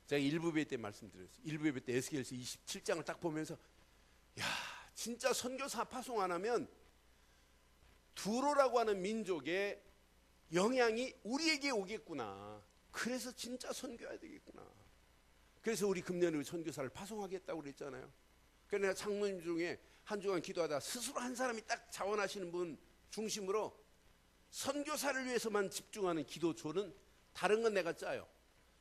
A: 제가 1부 예배 때 말씀드렸어요. 1부 예배 때 에스겔서 27장을 딱 보면서 야, 진짜 선교사 파송 안 하면 두로라고 하는 민족의 영향이 우리에게 오겠구나. 그래서 진짜 선교해야 되겠구나. 그래서 우리 금년에 선교사를 파송하겠다고 그랬잖아요. 그래서 내가 장로님 중에 한 주간 기도하다 스스로 한 사람이 딱 자원하시는 분 중심으로 선교사를 위해서만 집중하는 기도조는 다른 건 내가 짜요.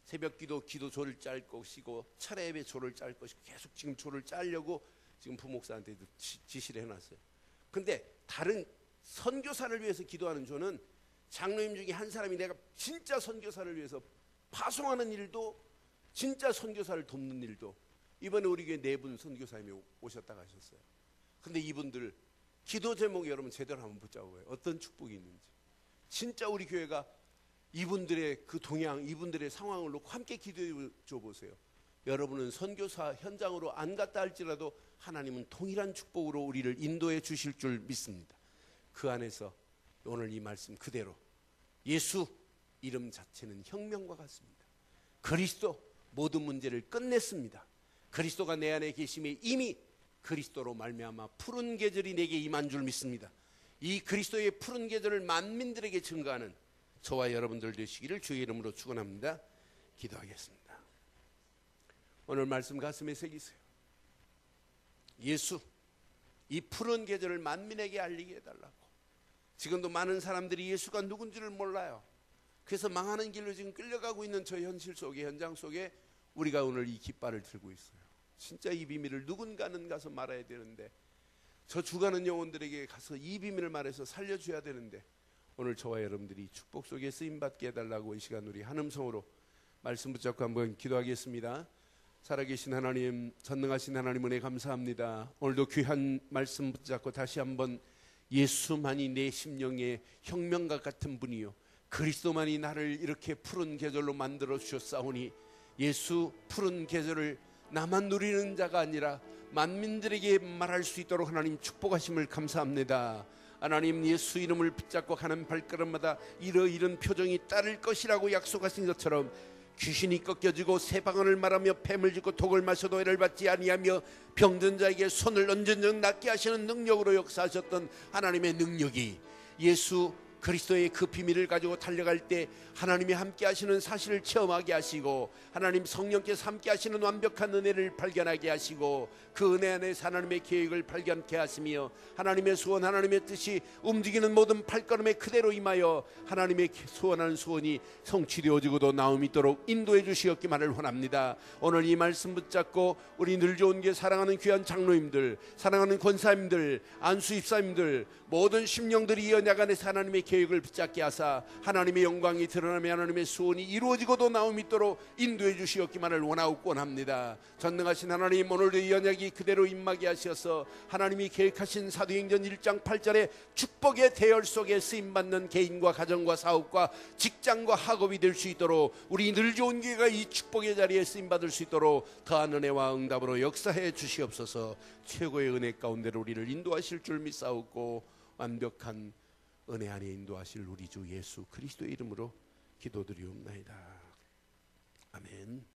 A: 새벽 기도조를 짤 것이고 철야 예배 조를 짤 것이고 계속 지금 조를 짜려고 지금 부목사한테도 지시를 해놨어요. 근데 다른 선교사를 위해서 기도하는 조는 장로님 중에 한 사람이 내가 진짜 선교사를 위해서 파송하는 일도, 진짜 선교사를 돕는 일도, 이번에 우리 교회 4분 선교사님이 오셨다 가셨어요. 근데 이분들 기도 제목 여러분 제대로 한번 붙잡아봐요. 어떤 축복이 있는지. 진짜 우리 교회가 이분들의 그 동향, 이분들의 상황을 놓고 함께 기도해 줘 보세요. 여러분은 선교사 현장으로 안 갔다 할지라도 하나님은 동일한 축복으로 우리를 인도해 주실 줄 믿습니다. 그 안에서 오늘 이 말씀 그대로 예수 이름 자체는 혁명과 같습니다. 그리스도 모든 문제를 끝냈습니다. 그리스도가 내 안에 계심에 이미 그리스도로 말미암아 푸른 계절이 내게 임한 줄 믿습니다. 이 그리스도의 푸른 계절을 만민들에게 증거하는 저와 여러분들 되시기를 주의 이름으로 축원합니다. 기도하겠습니다. 오늘 말씀 가슴에 새기세요. 예수 이 푸른 계절을 만민에게 알리게 해달라고. 지금도 많은 사람들이 예수가 누군지를 몰라요. 그래서 망하는 길로 지금 끌려가고 있는 저 현실 속에, 현장 속에 우리가 오늘 이 깃발을 들고 있어요. 진짜 이 비밀을 누군가는 가서 말해야 되는데, 저 죽어가는 영혼들에게 가서 이 비밀을 말해서 살려줘야 되는데, 오늘 저와 여러분들이 축복 속에 쓰임받게 해달라고 이 시간 우리 한 음성으로 말씀 붙잡고 한번 기도하겠습니다. 살아계신 하나님, 전능하신 하나님 은혜 감사합니다. 오늘도 귀한 말씀 붙잡고 다시 한번 예수만이 내 심령의 혁명과 같은 분이요, 그리스도만이 나를 이렇게 푸른 계절로 만들어 주셨사오니 예수 푸른 계절을 나만 누리는 자가 아니라 만민들에게 말할 수 있도록 하나님 축복하심을 감사합니다. 하나님, 예수 이름을 붙잡고 가는 발걸음마다 이러이런 표정이 따를 것이라고 약속하신 것처럼 귀신이 꺾여지고 새방언을 말하며 뱀을 짖고 독을 마셔도 해를 받지 아니하며 병든 자에게 손을 얹은 적 낫게 하시는 능력으로 역사하셨던 하나님의 능력이 예수 그리스도의 그 비밀을 가지고 달려갈 때 하나님이 함께 하시는 사실을 체험하게 하시고, 하나님 성령께서 함께 하시는 완벽한 은혜를 발견하게 하시고, 그 은혜 안에서 하나님의 계획을 발견케 하시며 하나님의 소원, 하나님의 뜻이 움직이는 모든 발걸음에 그대로 임하여 하나님의 소원하는 소원이 성취되어지고도 나옴이 있도록 인도해 주시었기만을 원합니다. 오늘 이 말씀 붙잡고 우리 늘 좋은 게 사랑하는 귀한 장로님들, 사랑하는 권사님들, 안수 입사님들, 모든 심령들이 이 언약 안에서 하나님의 계획을 붙잡게 하사 하나님의 영광이 드러나며 하나님의 소원이 이루어지고도 나옴이 있도록 인도해 주시었기만을 원하고 원합니다. 전능하신 하나님, 오늘도 이 언약이 그대로 임하게 하셔서 하나님이 계획하신 사도행전 1장 8절에 축복의 대열 속에 쓰임받는 개인과 가정과 사업과 직장과 학업이 될 수 있도록, 우리 늘 좋은 교회가 이 축복의 자리에 쓰임받을 수 있도록 더한 은혜와 응답으로 역사해 주시옵소서. 최고의 은혜 가운데로 우리를 인도하실 줄 믿사옵고 완벽한 은혜 안에 인도하실 우리 주 예수 그리스도의 이름으로 기도드리옵나이다. 아멘.